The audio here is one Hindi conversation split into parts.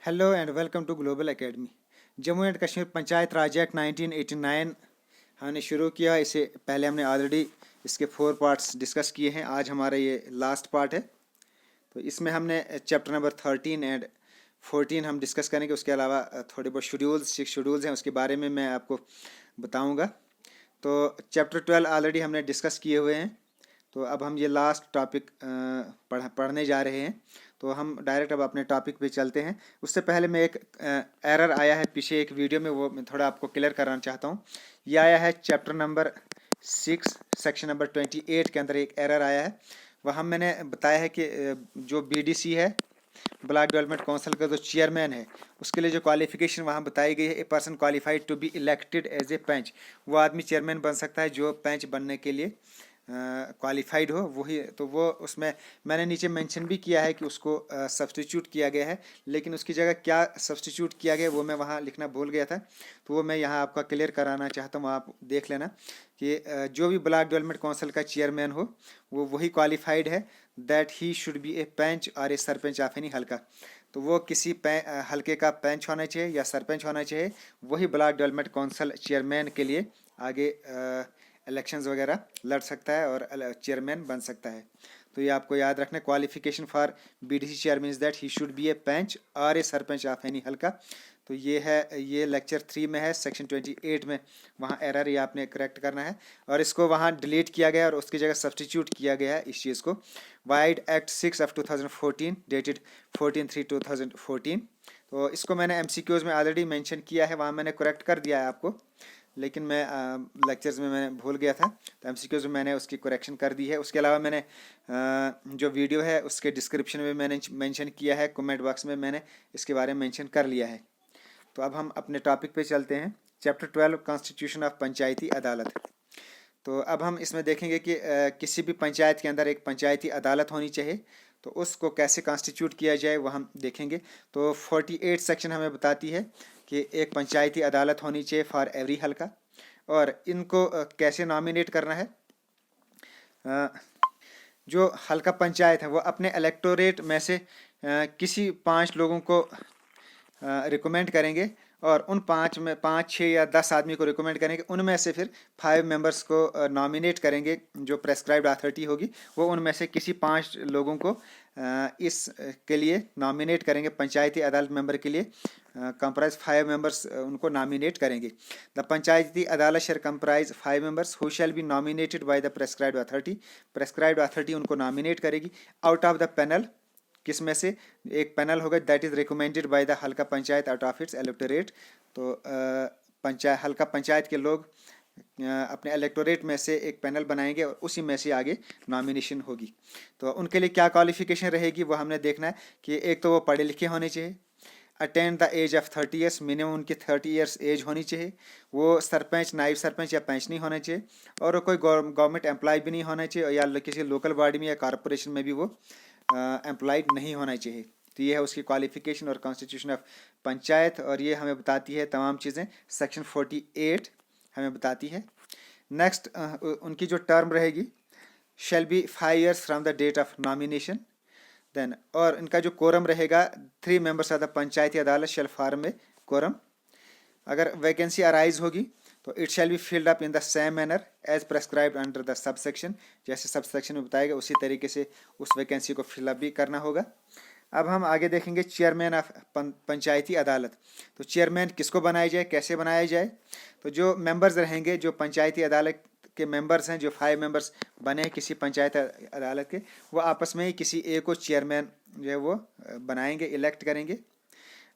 Hello and welcome to Global Academy. Jammu and Kashmir Panchayat Raj act 1989 हमने शुरू किया। इसे पहले हमने ऑलरेडी इसके 4 पार्ट्स डिस्कस किए हैं। आज हमारा ये लास्ट पार्ट है। तो इसमें हमने चैप्टर नंबर 13 एंड 14 हम डिस्कस करेंगे। उसके अलावा थोड़े बहुत शेड्यूल्स हैं, उसके बारे में मैं आपको बताऊंगा। तो चैप्टर 12 ऑलरेडी हमने डिस्कस किए हुए हैं। तो अब हम ये लास्ट टॉपिक पढ़ने जा रहे हैं। तो हम डायरेक्ट अब अपने टॉपिक पे चलते हैं। उससे पहले मैं एक एरर आया है पीछे एक वीडियो में, वो मैं थोड़ा आपको क्लियर कराना चाहता हूँ। ये आया है चैप्टर नंबर 6 सेक्शन नंबर 28 के अंदर एक एरर आया है। वहाँ मैंने बताया है कि जो BDC है, ब्लॉक डेवलपमेंट काउंसिल का जो चेयरमैन है, उसके लिए जो क्वालिफिकेशन वहाँ बताई गई है, a person qualified to be elected as a panch. वो आदमी चेयरमैन बन सकता है जो पेंच बनने के लिए क्वालिफाइड हो, वही। तो वो उसमें मैंने नीचे मेंशन भी किया है कि उसको सब्स्टिट्यूट किया गया है, लेकिन उसकी जगह क्या सब्स्टिट्यूट किया गया वो मैं वहाँ लिखना भूल गया था। तो वो मैं यहाँ आपका क्लियर कराना चाहता हूँ। आप देख लेना कि जो भी ब्लॉक डेवलपमेंट काउंसिल का चेयरमैन हो वो वही क्वालिफाइड है, that he should be a panch और ए सरपंच ऑफ एनी हल्का। तो वो किसी हल्के का पेंच होना चाहिए या सरपंच होना चाहिए, वही ब्लॉक डेवलपमेंट काउंसिल चेयरमैन के लिए आगे इलेक्शंस वगैरह लड़ सकता है और चेयरमैन बन सकता है। तो ये आपको याद रखना। Qualification for BDC chairman is that he should be a panch और ए सरपंच ऑफ एनी हल्का। तो ये है, ये लेक्चर 3 में है, सेक्शन 28 में। वहाँ एरर ये आपने करेक्ट करना है और इसको वहाँ डिलीट किया गया और उसकी जगह सब्स्टिट्यूट किया गया है इस चीज़ को। Wide act 6 of 2014 dated 14/3/2014। तो इसको मैंने MCQs में ऑलरेडी मेंशन किया है, वहाँ मैंने करेक्ट कर दिया है आपको, लेकिन मैं लेक्चर्स में मैंने भूल गया था। तो MCQs में मैंने उसकी करेक्शन कर दी है। उसके अलावा मैंने जो वीडियो है उसके डिस्क्रिप्शन में मैंने मेंशन किया है, कमेंट बॉक्स में मैंने इसके बारे में मेंशन कर लिया है। तो अब हम अपने टॉपिक पे चलते हैं। Chapter 12 constitution of Panchayati Adalat. तो अब हम इसमें देखेंगे कि किसी भी पंचायत के अंदर एक पंचायती अदालत होनी चाहिए, तो उसको कैसे कॉन्स्टिट्यूट किया जाए वो हम देखेंगे। तो 48 सेक्शन हमें बताती है कि एक पंचायती अदालत होनी चाहिए फॉर एवरी हल्का, और इनको कैसे नॉमिनेट करना है। जो हल्का पंचायत है वो अपने इलेक्टोरेट में से किसी 5 लोगों को रिकमेंड करेंगे, और उन 5, 6 या 10 आदमी को रिकमेंड करेंगे। उनमें से फिर 5 मेंबर्स को नॉमिनेट करेंगे। जो प्रेस्क्राइब्ड अथॉरिटी होगी वो उनमें से किसी 5 लोगों को इस के लिए नॉमिनेट करेंगे, पंचायती अदालत मेंबर के लिए। कंप्राइज 5 मेंबर्स उनको नॉमिनेट करेंगे। द पंचायती अदालत shall comprise 5 members who shall be nominated by the prescribed authority. Prescribed authority उनको नॉमिनेट करेगी आउट ऑफ द पैनल। किस में से? एक पैनल होगा that is recommended by the Halqa panchayat out of its electorate. तो हल्का पंचायत के लोग अपने इलेक्टोरेट में से एक पैनल बनाएंगे और उसी में से आगे नॉमिनेशन होगी। तो उनके लिए क्या क्वालिफिकेशन रहेगी वो हमने देखना है कि एक तो वो पढ़े लिखे होने चाहिए, attained the age of 30 years, minimum उनकी 30 ईयर्स एज होनी चाहिए। वो सरपंच, नायब सरपंच या पंच नहीं होना चाहिए, और वो कोई गवर्नमेंट एम्प्लॉय भी नहीं होना चाहिए, या किसी लोकल बॉडी में या कॉरपोरेशन में भी वो एम्प्लॉयड नहीं होना चाहिए। तो ये है उसकी क्वालिफिकेशन और कॉन्स्टिट्यूशन ऑफ पंचायत, और ये हमें बताती है तमाम चीज़ें। सेक्शन 48 हमें बताती है। नेक्स्ट उनकी जो टर्म रहेगी shall be 5 years from the date of nomination. Then और इनका जो कोरम रहेगा, 3 मेंबर्स ऑफ द पंचायती अदालत शेल फॉर्म ए कोरम। अगर वैकेंसी अराइज होगी तो it shall be filled up in the same manner as prescribed under the sub section. जैसे सब सेक्शन में बताएगा उसी तरीके से उस वैकेंसी को फिलअप भी करना होगा। अब हम आगे देखेंगे चेयरमैन ऑफ पंचायती अदालत। तो चेयरमैन किसको बनाया जाए, कैसे बनाया जाए। तो जो मेंबर्स रहेंगे, जो पंचायती अदालत के मेंबर्स हैं, जो 5 मेंबर्स बने हैं किसी पंचायत अदालत के, वो आपस में ही किसी एक को चेयरमैन जो है वो बनाएंगे, इलेक्ट करेंगे।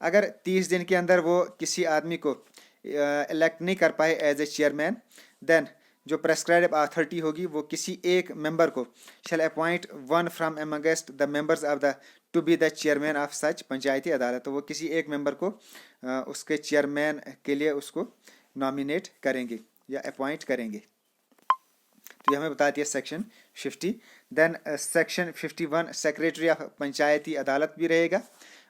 अगर 30 दिन के अंदर वो किसी आदमी को इलेक्ट नहीं कर पाए एज ए चेयरमैन, देन जो प्रेस्क्राइब्ड अथॉरिटी होगी वो किसी एक मेंबर को shall appoint one from amongst the members of the to be the chairman of such Panchayati Adalat. तो वो किसी एक मेंबर को उसके चेयरमैन के लिए उसको नॉमिनेट करेंगे या अपॉइंट करेंगे। तो ये हमें बताती है section 50। Then section 51 secretary of Panchayati Adalat भी रहेगा,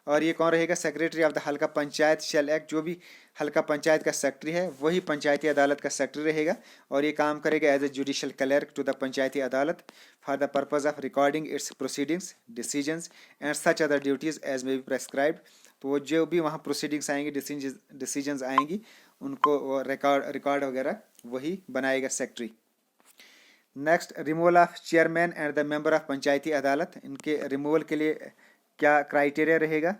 और ये कौन रहेगा? Secretary of the Halqa panchayat shall act, जो भी हल्का पंचायत का सेक्रेटरी है वही पंचायती अदालत का सेक्रेटरी रहेगा और ये काम करेगा as a judicial clerk to the Panchayati Adalat for the purpose of recording its proceedings, decisions and such other duties as may be prescribed. तो जो भी वहाँ प्रोसीडिंग्स आएंगी, डिसीजंस आएंगी, उनको वो रिकॉर्ड वगैरह वही बनाएगा secretary. Next, removal of chairman and the member of Panchayati Adalat. इनके रिमूवल के लिए क्या क्राइटेरिया रहेगा?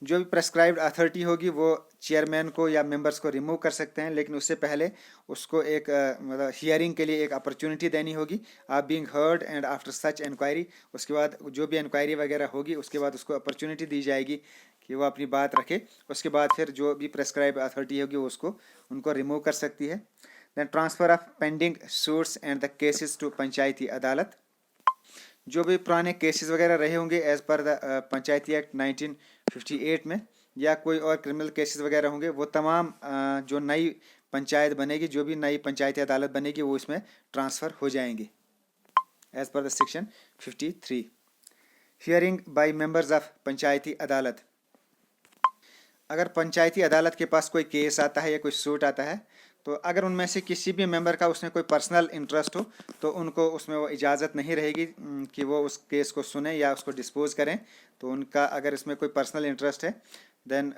जो भी प्रेस्क्राइब्ड अथॉरिटी होगी वो चेयरमैन को या मेंबर्स को रिमूव कर सकते हैं, लेकिन उससे पहले उसको एक मतलब हियरिंग के लिए एक अपॉर्चुनिटी देनी होगी, आप being heard and after such inquiry. उसके बाद जो भी इंक्वायरी वगैरह होगी उसके बाद उसको अपॉर्चुनिटी दी जाएगी कि वो अपनी बात रखे। उसके बाद फिर जो भी प्रेस्क्राइब अथॉरिटी होगी वो उसको उनको रिमूव कर सकती है। Then transfer of pending suits and the cases to Panchayati Adalat. जो भी पुराने केसेस वगैरह रहे होंगे as per the Panchayati act 1958 में, या कोई और क्रिमिनल केसेस वगैरह होंगे, वो तमाम जो नई पंचायत बनेगी, जो भी नई पंचायती अदालत बनेगी, वो इसमें ट्रांसफ़र हो जाएंगे as per the section 53। Hearing by members of Panchayati Adalat. अगर पंचायती अदालत के पास कोई केस आता है या कोई सूट आता है, तो अगर उनमें से किसी भी मेंबर का उसमें कोई पर्सनल इंटरेस्ट हो तो उनको उसमें वो इजाज़त नहीं रहेगी कि वो उस केस को सुने या उसको डिस्पोज करें। तो उनका अगर इसमें कोई पर्सनल इंटरेस्ट है, then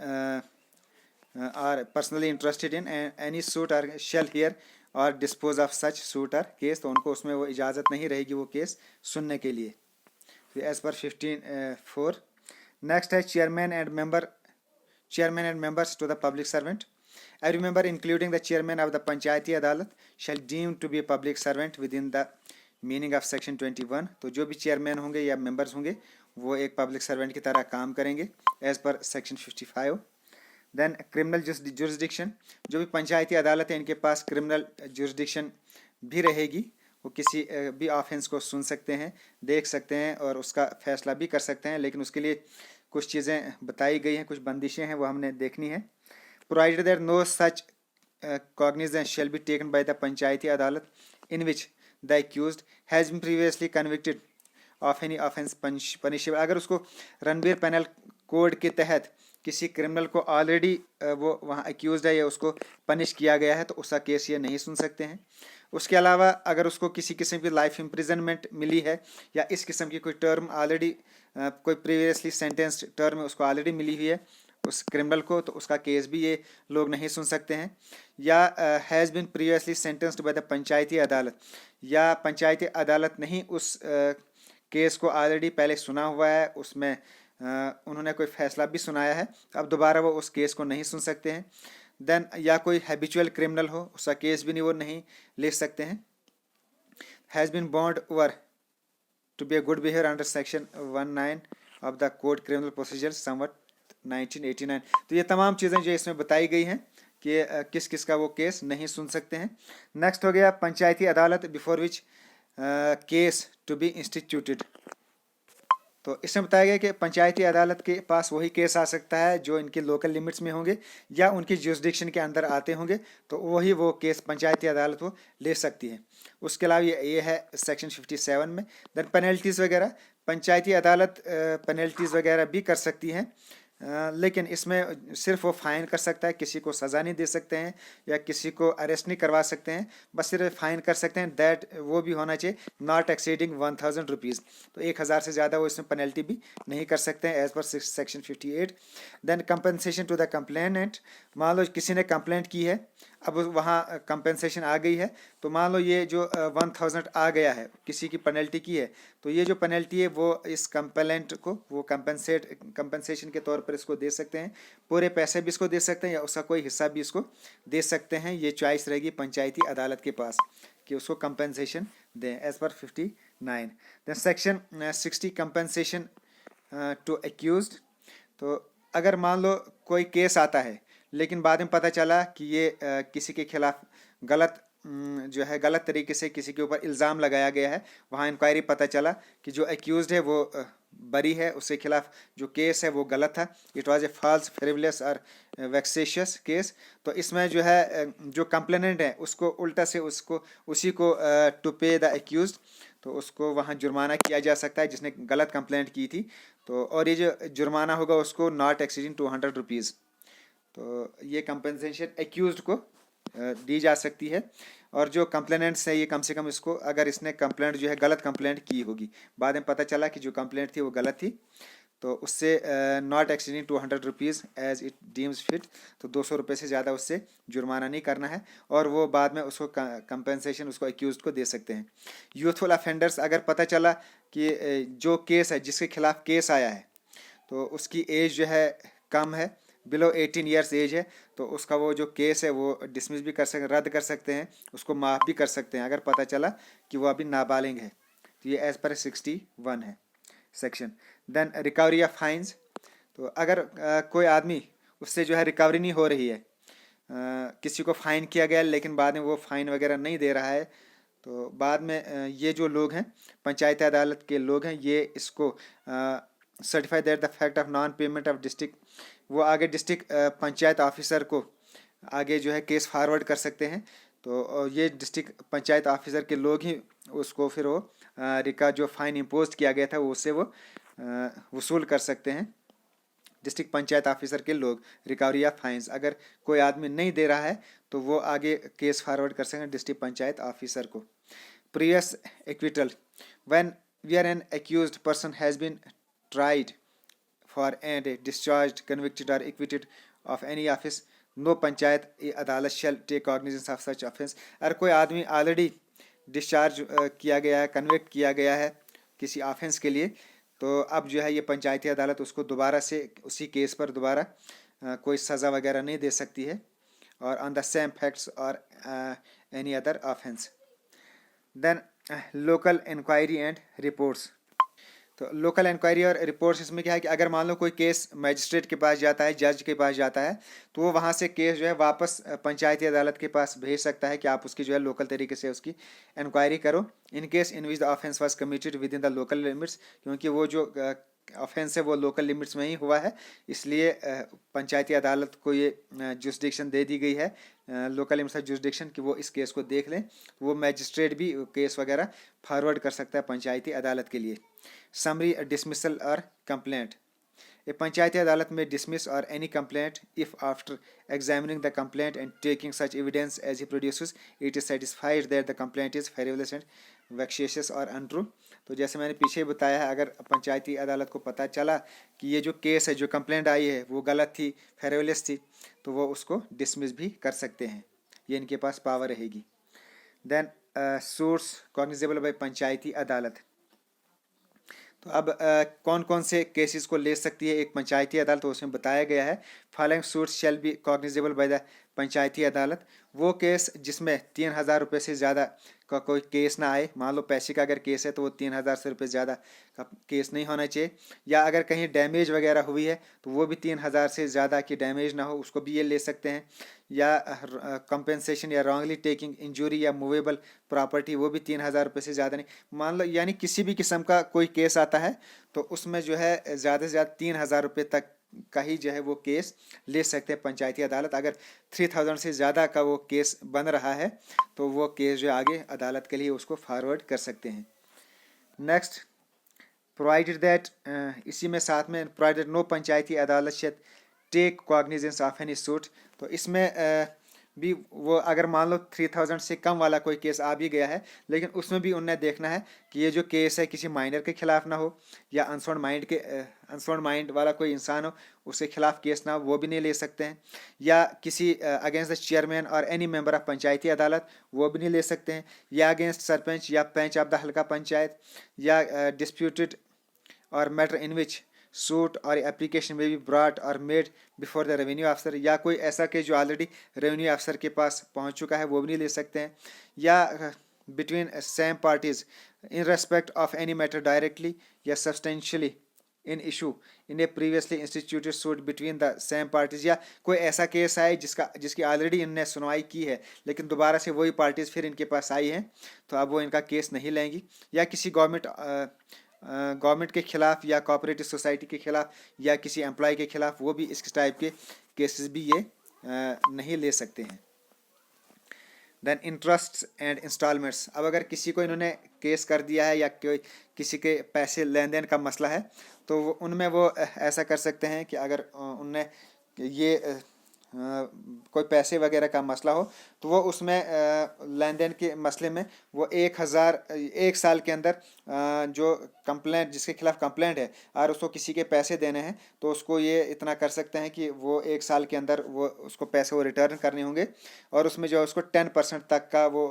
are personally interested in any suit or shall hear और dispose of such suit or case, तो उनको उसमें वो इजाज़त नहीं रहेगी वो केस सुनने के लिए। तो एज पर 15(4). नेक्स्ट है chairman and members to the public servant. Every member, including the chairman of the Panchayati Adalat, shall deem to be a public servant within the meaning of section 21. तो जो भी चेयरमैन होंगे या मेंबर्स होंगे वो एक पब्लिक सर्वेंट की तरह काम करेंगे as per section 55। Then criminal jurisdiction. जो भी पंचायती अदालत है इनके पास क्रिमिनल जुरिस्डिक्शन भी रहेगी, वो किसी भी ऑफेंस को सुन सकते हैं, देख सकते हैं और उसका फैसला भी कर सकते हैं, लेकिन उसके लिए कुछ चीज़ें बताई गई हैं, कुछ बंदिशें हैं, वो हमने देखनी है। Provided that no such cognizance shall be taken by the Panchayati Adalat in which the accused has been previously convicted of any offence punishable. अगर उसको रणबीर पेनल कोड के तहत किसी क्रिमिनल को ऑलरेडी वो वहाँ एक्यूज्ड है या उसको पनिश किया गया है तो उसका केस ये नहीं सुन सकते हैं। उसके अलावा अगर उसको किसी किस्म की लाइफ इम्प्रिजनमेंट मिली है या इस किस्म की कोई टर्म ऑलरेडी कोई प्रीवियसली सेंटेंस्ड टर्म उसको ऑलरेडी मिली हुई है उस क्रिमिनल को, तो उसका केस भी ये लोग नहीं सुन सकते हैं। या has been previously sentenced by the Panchayati Adalat, या पंचायती अदालत नहीं उस केस को ऑलरेडी पहले सुना हुआ है, उसमें उन्होंने कोई फैसला भी सुनाया है, अब दोबारा वो उस केस को नहीं सुन सकते हैं। देन या कोई हैबिचुअल क्रिमिनल हो, उसका केस भी नहीं वो नहीं ले सकते हैं। Has been bound over to be a good behaviour under section 19 of the code criminal procedure Samvat 1989। तो ये तमाम चीज़ें जो इसमें बताई गई हैं कि किस किस का वो केस नहीं सुन सकते हैं। नेक्स्ट हो गया पंचायती अदालत before which case to be instituted. तो इसमें बताया गया कि पंचायती अदालत के पास वही केस आ सकता है जो इनके लोकल लिमिट्स में होंगे या उनकी जुरिस्डिक्शन के अंदर आते होंगे, तो वही वो केस पंचायती अदालत वो ले सकती है। उसके अलावा ये है सेक्शन 57 में। देन पेनल्टीज़ वगैरह, पंचायती अदालत पेनल्टीज़ वगैरह भी कर सकती हैं, लेकिन इसमें सिर्फ वो फ़ाइन कर सकता है, किसी को सज़ा नहीं दे सकते हैं या किसी को अरेस्ट नहीं करवा सकते हैं, बस सिर्फ फ़ाइन कर सकते हैं। दैट वो भी होना चाहिए नॉट एक्सीडिंग 1000 रुपीज़, तो 1000 से ज़्यादा वो इसमें पेनल्टी भी नहीं कर सकते हैं as per section 58। Then compensation to the complainant. मान लो किसी ने कंप्लेंट की है, अब वहाँ कंपनसेशन आ गई है, तो मान लो ये जो 1000 आ गया है, किसी की पेनल्टी की है, तो ये जो पेनल्टी है वो इस कंप्लेंट को वो कंपनसेशन के तौर पर इसको दे सकते हैं, पूरे पैसे भी इसको दे सकते हैं या उसका कोई हिस्सा भी इसको दे सकते हैं। ये चॉइस रहेगी पंचायती अदालत के पास कि उसको कंपनसेशन दें as per 59। Then section 60 compensation to accused. तो अगर मान लो कोई केस आता है लेकिन बाद में पता चला कि ये किसी के खिलाफ गलत जो है गलत तरीके से किसी के ऊपर इल्ज़ाम लगाया गया है, वहाँ इंक्वायरी पता चला कि जो एक्यूज्ड है वो बरी है, उसके खिलाफ जो केस है वो गलत था, it was a false frivolous और वेक्सेशियस केस। तो इसमें जो है जो कंप्लेनेंट है उसको उल्टा से उसको उसी को टू पे द एक्यूज्ड, तो उसको वहाँ जुर्माना किया जा सकता है जिसने गलत कंप्लेंट की थी। तो और ये जो जुर्माना होगा उसको नॉट एक्सीडिंग 200 रुपीज़। तो ये कंपनसेशन एक्यूज्ड को दी जा सकती है। और जो कंप्लेनेंट्स है ये कम से कम इसको, अगर इसने कंप्लेंट जो है गलत कंप्लेंट की होगी, बाद में पता चला कि जो कंप्लेंट थी वो गलत थी, तो उससे not exceeding 200 rupees as it deems fit, तो 200 रुपये से ज़्यादा उससे जुर्माना नहीं करना है और वो बाद में उसको कंपनसेशन उसको एक्यूज को दे सकते हैं। यूथफुल अफेंडर्स, अगर पता चला कि जो केस है जिसके खिलाफ केस आया है तो उसकी एज जो है कम है, बिलो 18 ईयर्स एज है, तो उसका वो जो केस है वो डिसमिस भी कर सकते, रद्द कर सकते हैं, उसको माफ़ भी कर सकते हैं अगर पता चला कि वो अभी नाबालिग है। तो ये एज़ पर 61 है section. Then recovery of fines, तो अगर कोई आदमी उससे जो है रिकवरी नहीं हो रही है, किसी को फ़ाइन किया गया लेकिन बाद में वो फ़ाइन वगैरह नहीं दे रहा है, तो बाद में ये जो लोग हैं पंचायती अदालत के लोग हैं, ये इसको certify that the fact of non payment of district, वो आगे डिस्ट्रिक्ट पंचायत ऑफिसर को आगे जो है केस फॉरवर्ड कर सकते हैं। तो ये डिस्ट्रिक्ट पंचायत ऑफिसर के लोग ही उसको फिर वो रिका जो फ़ाइन इम्पोज किया गया था वो उससे वो वसूल कर सकते हैं। डिस्ट्रिक्ट पंचायत ऑफिसर के लोग रिकवरी ऑफ फाइन्स, अगर कोई आदमी नहीं दे रहा है तो वो आगे केस फॉरवर्ड कर सकते हैं डिस्ट्रिक्ट पंचायत ऑफिसर को। Previous acquittal, when where an accused person has been tried for and discharged, convicted or acquitted of any offense, no panchayat अदालत shall take cognizance of such offense। अगर कोई आदमी ऑलरेडी डिस्चार्ज किया गया है, कन्विक्ट किया गया है किसी ऑफेंस के लिए, तो अब जो है ये पंचायती अदालत उसको दोबारा से उसी केस पर दोबारा कोई सज़ा वगैरह नहीं दे सकती है, और ऑन द सेम फैक्ट्स और any other offence. Then local inquiry and reports, तो लोकल इंक्वायरी और रिपोर्ट्स इसमें क्या है कि अगर मान लो कोई केस मजिस्ट्रेट के पास जाता है, जज के पास जाता है, तो वो वहाँ से केस जो है वापस पंचायती अदालत के पास भेज सकता है कि आप उसकी जो है लोकल तरीके से उसकी इंक्वायरी करो, in case in which the offence was committed with in the local limits, क्योंकि वो जो ऑफेंस है वो लोकल लिमिट्स में ही हुआ है, इसलिए पंचायती अदालत को ये जुरिसडिक्शन दे दी गई है, लोकल लिमिट्स जुरिसडिक्शन, कि वो इस केस को देख लें। वो मैजिस्ट्रेट भी केस वगैरह फॉरवर्ड कर सकता है पंचायती अदालत के लिए। समरी डिसमिसल और कंप्लेंट, ए पंचायती अदालत में डिसमिस और any complaint if after examining the complaint and taking such evidence as he produces it is satisfied that the complaint is frivolous and vexatious और अनट्रू। तो जैसे मैंने पीछे बताया है, अगर पंचायती अदालत को पता चला कि ये जो केस है, जो कंप्लेंट आई है वो गलत थी, फेरिवलस थी, तो वो उसको डिसमिस भी कर सकते हैं, ये इनके पास पावर रहेगी। देन सोर्स कॉग्निजेबल बाय पंचायती अदालत, तो अब कौन कौन से केसेस को ले सकती है एक पंचायती अदालत, तो उसमें बताया गया है following suits shall be cognizable by the Panchayati Adalat. वो केस जिसमें 3,000 रुपये से ज़्यादा का कोई केस ना आए, मान लो पैसे का अगर केस है तो वो 3,000 से रुपये ज़्यादा का केस नहीं होना चाहिए, या अगर कहीं डैमेज वगैरह हुई है तो वो भी 3,000 से ज़्यादा की डैमेज ना हो, उसको भी ये ले सकते हैं, या कंपेंसेशन या रॉन्गली टेकिंग इंजरी या मूवेबल प्रॉपर्टी, वो भी 3,000 रुपये से ज़्यादा नहीं, मान लो यानी किसी भी किस्म का कोई केस आता है तो उसमें जो है ज़्यादा से ज़्यादा 3,000 रुपये तक का ही जो है वो केस ले सकते हैं पंचायती अदालत। अगर 3,000 से ज़्यादा का वो केस बन रहा है तो वो केस जो आगे अदालत के लिए उसको फॉरवर्ड कर सकते हैं। नेक्स्ट, प्रोवाइडेड दैट, इसी में साथ में प्रोवाइडेड नो पंचायती अदालत shall take cognizance of any suit, तो इसमें भी वो अगर मान लो 3,000 से कम वाला कोई केस आ भी गया है, लेकिन उसमें भी उन्हें देखना है कि ये जो केस है किसी माइनर के खिलाफ ना हो, या अनसाउंड माइंड वाला कोई इंसान हो उसके खिलाफ केस ना हो, वो भी नहीं ले सकते हैं, या किसी अगेंस्ट द चेयरमैन और any member of Panchayati Adalat, वो भी नहीं ले सकते हैं, या अगेंस्ट सरपंच या पंच ऑफ द हल्का पंचायत, या डिस्प्यूटेड और मैटर इन विच सूट और एप्लीकेशन में भी ब्रॉट और made before the revenue officer, या कोई ऐसा केस जो ऑलरेडी रेवेन्यू ऑफिसर के पास पहुंच चुका है वो भी नहीं ले सकते हैं, या between same parties in respect of any matter directly या substantially in issue in a previously instituted suit between the same parties, या कोई ऐसा केस आए जिसकी ऑलरेडी इनने सुनवाई की है लेकिन दोबारा से वही पार्टीज फिर इनके पास आई हैं तो अब वो इनका केस नहीं लेंगी, या किसी गवर्नमेंट के खिलाफ या कोऑपरेटिव सोसाइटी के खिलाफ या किसी एम्प्लॉय के खिलाफ, वो भी इस टाइप के केसेस भी ये नहीं ले सकते हैं। देन इंटरेस्ट एंड इंस्टॉलमेंट्स, अब अगर किसी को इन्होंने केस कर दिया है या कोई किसी के पैसे लेन देन का मसला है तो उनमें वो ऐसा कर सकते हैं कि अगर उनने ये कोई पैसे वगैरह का मसला हो तो वो उसमें लेन देन के मसले में वो 1 साल के अंदर जो कंप्लेंट जिसके खिलाफ कंप्लेंट है और उसको किसी के पैसे देने हैं तो उसको ये इतना कर सकते हैं कि वो 1 साल के अंदर वो उसको पैसे वो रिटर्न करने होंगे और उसमें जो उसको 10% तक का वो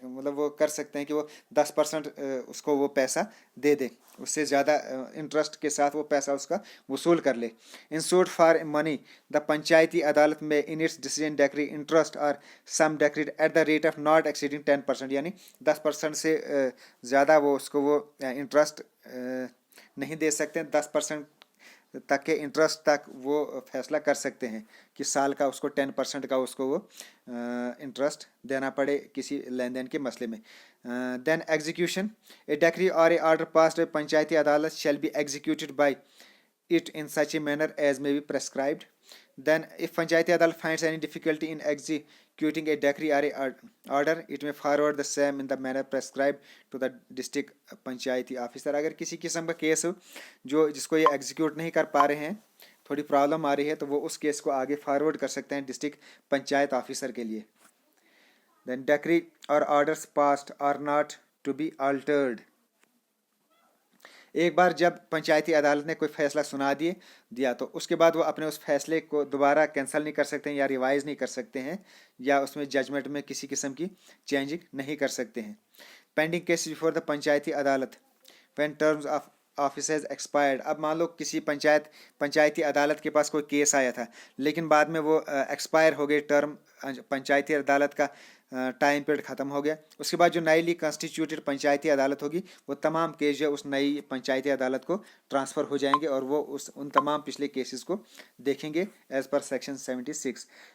मतलब वो कर सकते हैं कि वो 10% उसको वो पैसा दे दे, उससे ज़्यादा इंटरेस्ट के साथ वो पैसा उसका वसूल कर ले। In suit for money the Panchayati Adalat में in its decision decree interest और sum decreed at the rate of not exceeding 10%, यानी 10% से ज़्यादा वो उसको वो इंटरेस्ट नहीं दे सकते। 10% तक के इंटरेस्ट तक वो फैसला कर सकते हैं कि साल का उसको 10% का उसको वो इंटरेस्ट देना पड़े किसी लेन देन के मसले में। देन एग्जीक्यूशन, ए डिक्री और ए ऑर्डर पास्ड बाय पंचायती अदालत shall be executed by it in such a manner as may be prescribed. Then if Panchayati Adalat finds any difficulty in executing a decree or a order, it may forward the same in the manner prescribed to the district Panchayati officer. अगर किसी किस्म का केस हो जो जिसको ये एग्जीक्यूट नहीं कर पा रहे हैं, थोड़ी प्रॉब्लम आ रही है, तो वो उस केस को आगे फॉरवर्ड कर सकते हैं डिस्ट्रिक्ट पंचायत ऑफिसर के लिए। Then decree or orders passed are not to be altered. एक बार जब पंचायती अदालत ने कोई फैसला सुना दिया तो उसके बाद वो अपने उस फैसले को दोबारा कैंसिल नहीं कर सकते हैं या रिवाइज नहीं कर सकते हैं या उसमें जजमेंट में किसी किस्म की चेंजिंग नहीं कर सकते हैं। Pending case before the Panchayati अदालत when terms of office has expired. अब मान लो किसी पंचायती अदालत के पास कोई केस आया था लेकिन बाद में वो एक्सपायर हो गए, टर्म पंचायती अदालत का टाइम पीरियड ख़त्म हो गया। उसके बाद जो नईली कॉन्स्टिट्यूटेड पंचायती अदालत होगी वो तमाम केस जो उस नई पंचायती अदालत को ट्रांसफ़र हो जाएंगे और वो उन तमाम पिछले केसेस को देखेंगे as per section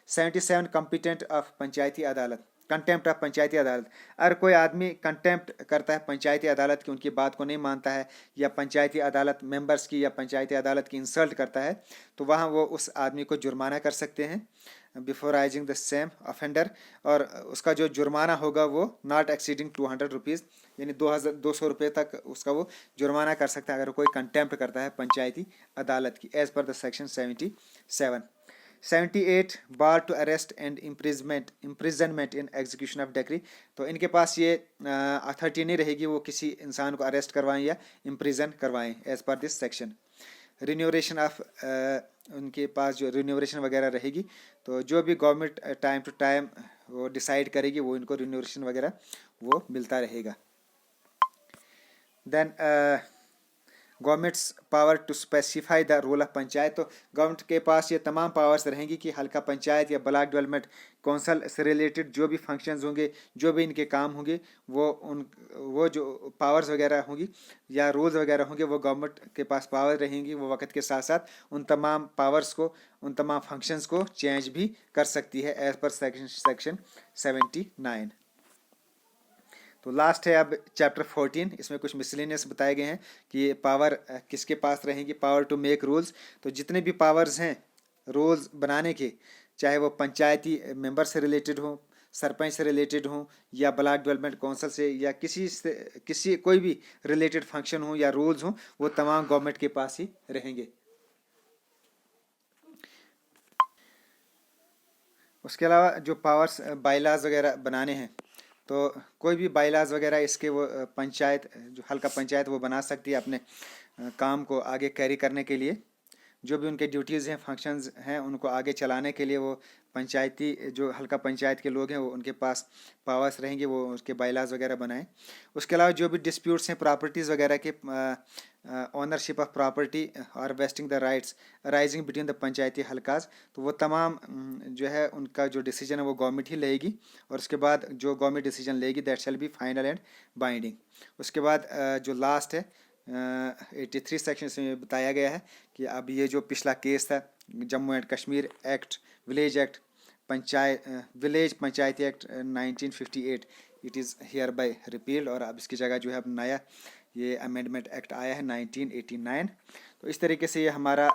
77 competent of Panchayati अदालत, कंटेम्प्ट ऑफ पंचायती अदालत। अगर कोई आदमी कंटेम्प्ट करता है पंचायती अदालत की, उनकी बात को नहीं मानता है या पंचायती अदालत मेंबर्स की या पंचायती अदालत की इंसल्ट करता है तो वहाँ वो उस आदमी को जुर्माना कर सकते हैं before rising the same offender, और उसका जो जुर्माना होगा वो नॉट एक्सीडिंग 200 रुपीज़, यानी 200 रुपये तक उसका वो जुर्माना कर सकता है अगर कोई कंटेम्प्ट करता है पंचायती अदालत की as per the section 78 bar to arrest and imprisonment in execution of decree. तो इनके पास ये अथॉरिटी नहीं रहेगी वो किसी इंसान को अरेस्ट करवाएं या इम्प्रिजन करवाएं as per this section. रिन्यूरेशन of उनके पास जो रिन्यूरेशन वगैरह रहेगी तो जो भी गवर्नमेंट टाइम टू टाइम वो डिसाइड करेगी वो इनको रिन्यूरेशन वगैरह वो मिलता रहेगा। Then government's power to specify the role of panchayat. तो गवर्नमेंट के पास ये तमाम पावर्स रहेंगी कि हल्का पंचायत या ब्लॉक डेवलपमेंट कौंसल से रिलेटेड जो भी फंक्शंस होंगे, जो भी इनके काम होंगे, वो जो पावर्स वगैरह होंगी या रूल्स वगैरह होंगे वो गवर्नमेंट के पास पावर रहेंगी। वो वक्त के साथ साथ उन तमाम पावर्स को, उन तमाम फंक्शंस को चेंज भी कर सकती है एज पर सेक्शन 79। तो लास्ट है अब चैप्टर 14, इसमें कुछ मिसलेनियस बताए गए हैं कि ये पावर किसके पास रहेंगी, पावर टू मेक रूल्स। तो जितने भी पावर्स हैं रूल्स बनाने के, चाहे वो पंचायती मेंबर से रिलेटेड हो, सरपंच से रिलेटेड हो या ब्लॉक डेवलपमेंट काउंसिल से या किसी कोई भी रिलेटेड फंक्शन हो या रूल्स हो, वो तमाम गवर्नमेंट के पास ही रहेंगे। उसके अलावा जो पावर्स बायलाज वगैरह बनाने हैं तो कोई भी बायलाज वगैरह इसके वो पंचायत जो हल्का पंचायत वो बना सकती है अपने काम को आगे कैरी करने के लिए। जो भी उनके ड्यूटीज़ हैं, फंक्शंस हैं, उनको आगे चलाने के लिए वो पंचायती जो हल्का पंचायत के लोग हैं वो उनके पास पावर्स रहेंगे, वो उसके बायलाज वगैरह बनाएं। उसके अलावा जो भी डिस्प्यूट्स हैं प्रॉपर्टीज़ वगैरह के, ओनरशिप ऑफ प्रॉपर्टी और vesting the rights arising between the Panchayati Halqas, तो वो तमाम जो है उनका जो डिसीजन है वो गवर्नमेंट ही लेगी और उसके बाद जो गवर्नमेंट डिसीजन लेगी that shall be final and binding. उसके बाद जो लास्ट है 83 सेक्शन में बताया गया है कि अब ये जो पिछला केस था Jammu and Kashmir act, village act, village Panchayati act 1958, it is here bye repealed और अब इसकी जगह जो है अब नया ये अमेंडमेंट एक्ट आया है 1989। तो इस तरीके से ये हमारा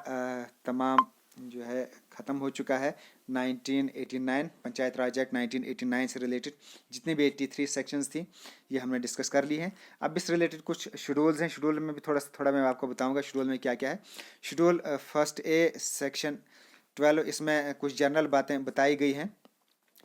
तमाम जो है ख़त्म हो चुका है 1989 पंचायत राज एक्ट 1989 से रिलेटेड जितने भी 83 सेक्शंस थी ये हमने डिस्कस कर ली हैं। अब इस रिलेटेड कुछ शेड्यूल्स हैं, शेड्यूल में भी थोड़ा मैं आपको बताऊंगा शेड्यूल में क्या क्या है। शेड्यूल फर्स्ट ए सेक्शन 12, इसमें कुछ जनरल बातें बताई गई हैं।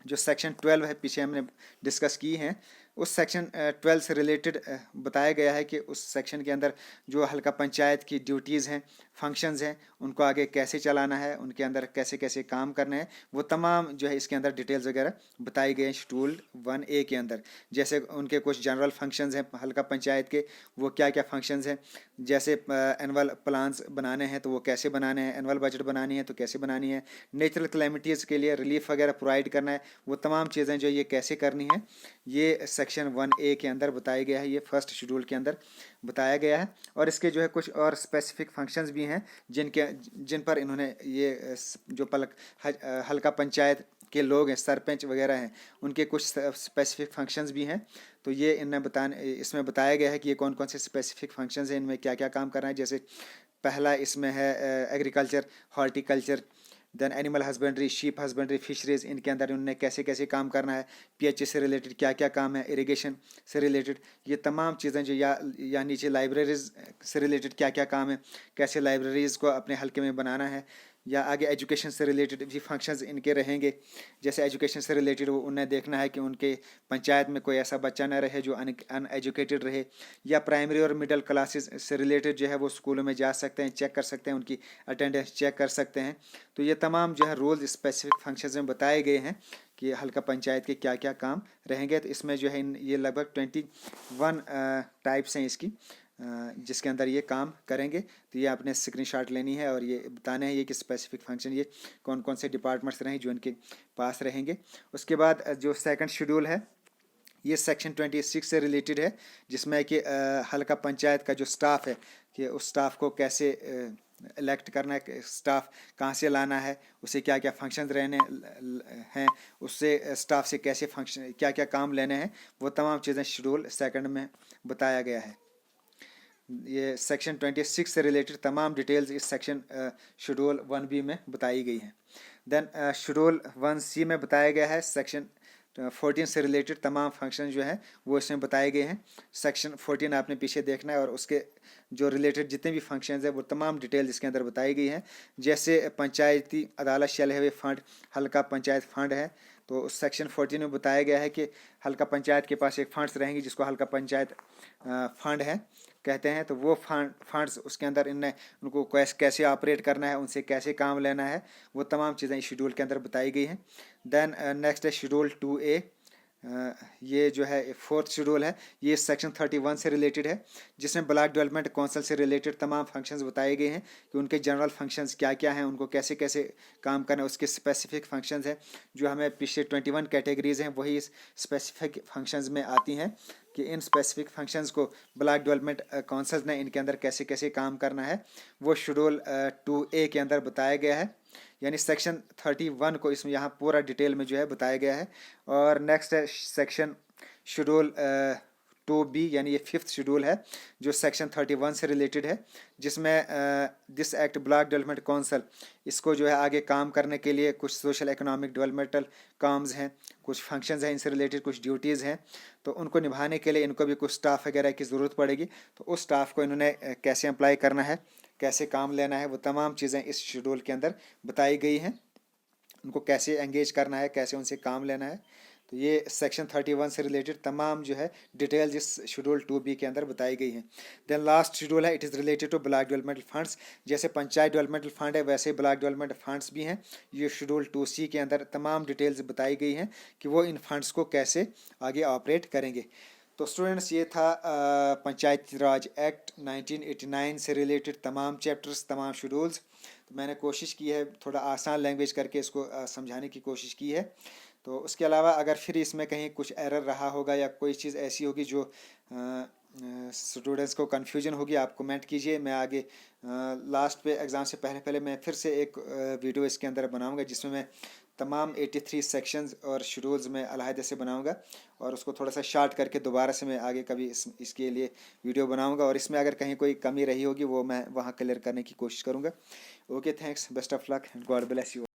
जो सेक्शन 12 है पीछे हमने डिस्कस की हैं, उस सेक्शन 12 से रिलेटेड बताया गया है कि उस सेक्शन के अंदर जो हल्का पंचायत की ड्यूटीज़ हैं, फंक्शंस हैं, उनको आगे कैसे चलाना है, उनके अंदर कैसे कैसे काम करने हैं, वो तमाम जो है इसके अंदर डिटेल्स वगैरह बताई गई हैं शेड्यूल 1A के अंदर। जैसे उनके कुछ जनरल फंक्शंस हैं हल्का पंचायत के, वो क्या क्या फंक्शंस हैं, जैसे एनुअल प्लान्स बनाने हैं तो वो कैसे बनाने हैं, एनुअल बजट बनानी है तो कैसे बनानी है, नेचुरल क्लैमिटीज़ के लिए रिलीफ वगैरह प्रोवाइड करना है, वो तमाम चीज़ें जो ये कैसे करनी है ये सेक्शन 1A के अंदर बताया गया है, ये फर्स्ट शेड्यूल के अंदर बताया गया है। और इसके जो है कुछ और स्पेसिफिक फंक्शंस भी हैं जिन पर इन्होंने ये जो हल्का पंचायत के लोग हैं, सरपंच वगैरह हैं, उनके कुछ स्पेसिफिक फंक्शंस भी हैं। तो ये इसमें बताया गया है कि ये कौन कौन से स्पेसिफिक फंक्शंस हैं, इनमें क्या क्या काम करना है। जैसे पहला इसमें है agriculture, horticulture, then animal husbandry, sheep husbandry, fisheries, इनके अंदर उन्होंने कैसे कैसे काम करना है, पीएचई से रिलेटेड क्या क्या काम है, इरिगेशन से रिलेटेड ये तमाम चीज़ें जो या नीचे लाइब्रेरीज से रिलेटेड क्या क्या काम है, कैसे लाइब्रेरीज़ को अपने हल्के में बनाना है, या आगे एजुकेशन से रिलेटेड भी फंक्शंस इनके रहेंगे। जैसे एजुकेशन से रिलेटेड वो उन्हें देखना है कि उनके पंचायत में कोई ऐसा बच्चा न रहे जो अनएजुकेटेड रहे, या प्राइमरी और मिडिल क्लासेस से रिलेटेड जो है वो स्कूलों में जा सकते हैं, चेक कर सकते हैं, उनकी अटेंडेंस चेक कर सकते हैं। तो ये तमाम जो है रूल्स स्पेसिफिक फंक्शंस में बताए गए हैं कि हल्का पंचायत के क्या क्या काम रहेंगे। तो इसमें जो है ये लगभग 21 टाइप्स हैं इसकी, जिसके अंदर ये काम करेंगे। तो ये आपने स्क्रीनशॉट लेनी है और ये बताना है ये कि स्पेसिफिक फंक्शन ये कौन कौन से डिपार्टमेंट्स रहेंगे जो इनके पास रहेंगे। उसके बाद जो सेकंड शेड्यूल है ये सेक्शन 26 से रिलेटेड है, जिसमें कि हल्का पंचायत का जो स्टाफ है कि उस स्टाफ को कैसे इलेक्ट करना है, स्टाफ कहाँ से लाना है, उसे क्या क्या फंक्शंस रहने हैं, उससे स्टाफ से कैसे फंक्शन क्या क्या काम लेने हैं, वो तमाम चीज़ें शेड्यूल सेकंड में बताया गया है। ये सेक्शन 26 से रिलेटेड तमाम डिटेल्स इस सेक्शन शेड्यूल 1B में बताई गई हैं। देन शेड्यूल 1C में बताया गया है सेक्शन 14 से रिलेटेड तमाम फंक्शन जो हैं वो इसमें बताए गए हैं। सेक्शन 14 आपने पीछे देखना है और उसके जो रिलेटेड जितने भी फंक्शंस हैं वो तमाम डिटेल इसके अंदर बताई गई हैं। जैसे पंचायती अदालत शैल है फंड, हल्का पंचायत फंड है, तो उस सेक्शन 14 में बताया गया है कि हल्का पंचायत के पास एक फंड्स रहेंगी जिसको हल्का पंचायत फंड है कहते हैं। तो वो फंड्स उसके अंदर उनको कैसे ऑपरेट करना है, उनसे कैसे काम लेना है, वो तमाम चीज़ें इस शेड्यूल के अंदर बताई गई हैं। देन नेक्स्ट है शेड्यूल 2A, ये जो है फोर्थ शेड्यूल है, ये सेक्शन 31 से रिलेटेड है, जिसमें ब्लॉक डेवलपमेंट काउंसिल से रिलेटेड तमाम फंक्शंस बताए गए हैं कि उनके जनरल फंक्शंस क्या क्या हैं, उनको कैसे कैसे काम करना है, उसके स्पेसिफिक फंक्शंस हैं जो हमें पिछले 21 कैटेगरीज हैं वही इस स्पेसिफिक फंक्शंस में आती हैं कि इन स्पेसिफिक फंक्शंस को ब्लॉक डेवलपमेंट काउंसिल ने इनके अंदर कैसे कैसे काम करना है वो शेड्यूल 2A के अंदर बताया गया है। यानी सेक्शन 31 को इसमें यहाँ पूरा डिटेल में जो है बताया गया है। और नेक्स्ट है सेक्शन शेड्यूल 2B, यानी ये फिफ्थ शेड्यूल है जो सेक्शन 31 से रिलेटेड है, जिसमें this act block development council इसको जो है आगे काम करने के लिए कुछ सोशल इकोनॉमिक डेवलपमेंटल काम्स हैं, कुछ फंक्शंस हैं, इनसे रिलेटेड कुछ ड्यूटीज़ हैं, तो उनको निभाने के लिए इनको भी कुछ स्टाफ वगैरह की ज़रूरत पड़ेगी। तो उस स्टाफ को इन्होंने कैसे अप्लाई करना है, कैसे काम लेना है, वो तमाम चीज़ें इस शेड्यूल के अंदर बताई गई हैं। उनको कैसे एंगेज करना है, कैसे उनसे काम लेना है, तो ये सेक्शन 31 से रिलेटेड तमाम जो है डिटेल्स इस शेड्यूल 2B के अंदर बताई गई हैं। देन लास्ट शेड्यूल है, it is related to block developmental funds. जैसे पंचायत डेवलपमेंटल फंड है वैसे ही ब्लॉक डेवलपमेंट फंड्स भी हैं। ये शेड्यूल 2C के अंदर तमाम डिटेल्स बताई गई हैं कि वो इन फंड्स को कैसे आगे ऑपरेट करेंगे। तो स्टूडेंट्स ये था पंचायती राज एक्ट 1989 से रिलेटेड तमाम चैप्टर्स, तमाम शेड्यूल्स। तो मैंने कोशिश की है थोड़ा आसान लैंग्वेज करके इसको समझाने की कोशिश की है। तो उसके अलावा अगर फिर इसमें कहीं कुछ एरर रहा होगा या कोई चीज़ ऐसी होगी जो स्टूडेंट्स को कन्फ्यूजन होगी आप कमेंट कीजिए। मैं आगे लास्ट पे एग्ज़ाम से पहले पहले मैं फिर से एक वीडियो इसके अंदर बनाऊंगा जिसमें मैं तमाम 83 सेक्शंस और शेड्यूल्स में अलहदे से बनाऊंगा और उसको थोड़ा सा शार्ट करके दोबारा से मैं आगे कभी इसके लिए वीडियो बनाऊंगा और इसमें अगर कहीं कोई कमी रही होगी वो मैं वहाँ क्लियर करने की कोशिश करूँगा। Okay, thanks, best of luck, God bless you.